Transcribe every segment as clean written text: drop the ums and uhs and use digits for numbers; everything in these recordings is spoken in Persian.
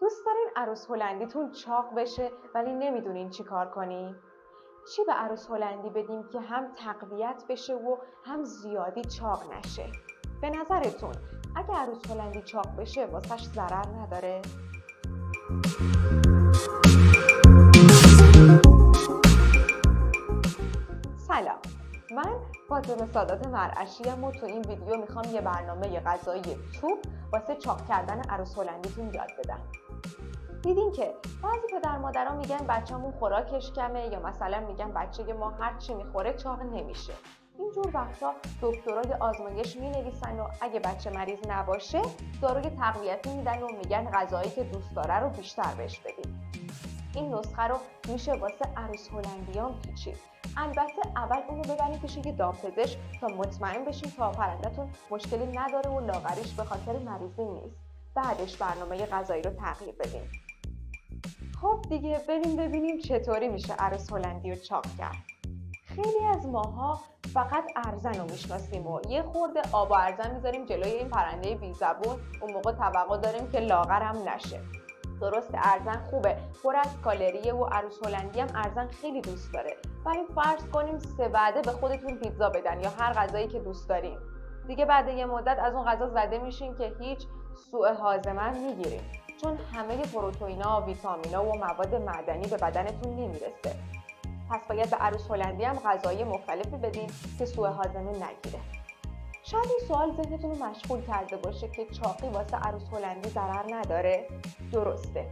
دوست دارین عروس هلندیتون چاق بشه ولی نمیدونین چی کار کنین؟ چی به عروس هلندی بدیم که هم تقویت بشه و هم زیادی چاق نشه؟ به نظرتون اگه عروس هلندی چاق بشه واسش ضرر نداره؟ سلام، من فاطمه سادات مرعشیم و تو این ویدیو میخوام یه برنامه غذایی توپ واسه چاق کردن عروس هلندیتون یاد بدم. دیدین که بعضی پدر مادرها میگن بچه‌مون خوراکش کمه، یا مثلا میگن بچه ما هر چی میخوره چاق نمیشه. اینجور وقتا دکترای آزمایش مینویسن و اگه بچه مریض نباشه داروی تقویتی میدن و میگن غذایی که دوست داره رو بیشتر بهش بدین. این نسخه رو میشه واسه عروس هلندیام پیچید. البته اول اونو ببرین پیش یه دامپزشک تا مطمئن بشین تا پرندتون مشکلی نداره و لاغریش به خاطر مریضی نیست. بعدش برنامه غذایی رو تغییر بدین. خب دیگه بریم ببینیم چطوری میشه عروس هلندی رو چاق کرد. خیلی از ماها فقط ارزن رو میشناسیم و یه خورده آب و ارزن میذاریم جلوی این پرنده بی زبون. اون موقع توقع داریم که لاغرم نشه. درست ارزن خوبه، پر از کالریه و عروس هلندی هم ارزن خیلی دوست داره. ولی فرض کنیم 3 وعده به خودتون پیتزا بدن یا هر غذایی که دوست دارین. دیگه بعد یه مدت از اون غذا زده میشین که هیچ سوء هاضمه میگیرین، چون همه پروتئینا، ویتامینا و مواد معدنی به بدنتون نمیرسه. پس باید به عروس هلندی هم غذای مختلفی بدین که سوء هاضمه نگیره. شاید این سوال ذهنتون رو مشغول کرده باشه که چاقی واسه عروس هلندی ضرر نداره. درسته،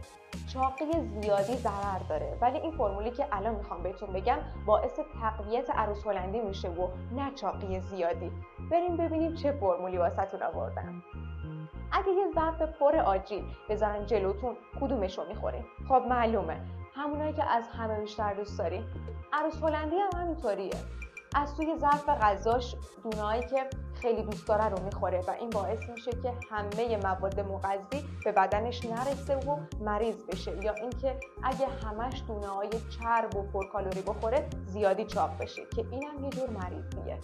چاقی زیادی ضرر داره، ولی این فرمولی که الان میخوام بهتون بگم باعث تقویت عروس هلندی میشه و نه چاقی زیادی. بریم ببینیم چه فرمولی واسهتون آوردم. اگه یه ظرف پر آجیل بذارن جلوتون کدومشو میخورین؟ خب معلومه همونایی که از همه بیشتر دوست دارین. عروس هلندی هم همینطوریه. از توی ظرف غذاش دونه‌هایی که خیلی دوست داره رو میخوره و این باعث میشه که همه مواد مغذی به بدنش نرسه و مریض بشه، یا اینکه اگه همش دونه‌های چرب و پرکالری بخوره زیادی چاق بشه که اینم یه جور مریضیه.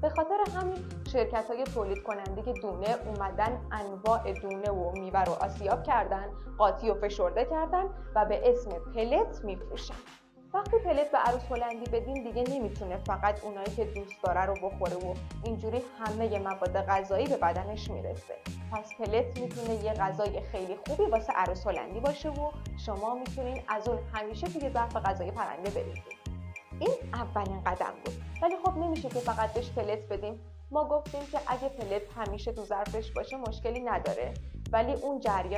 به خاطر همین شرکت‌های تولید کننده دونه اومدن انواع دونه و میوه رو آسیاب کردن، قاطی و فشرده کردن و به اسم پلت میفروشن. وقتی پلت به عروس هلندی بدین دیگه نمیتونه فقط اونایی که دوست داره رو بخوره و اینجوری همه مواد غذایی به بدنش میرسه. پس پلت میتونه یه غذای خیلی خوبی واسه عروس هلندی باشه و شما میتونین از اون همیشه توی ظرف غذایی پرنده بریزین. این اولین قدم بود، ولی خب نمیشه که فقط بهش پلت بدیم. ما گفتیم که اگه پلت همیشه تو ظرفش باشه مشکلی نداره، ولی اون جریان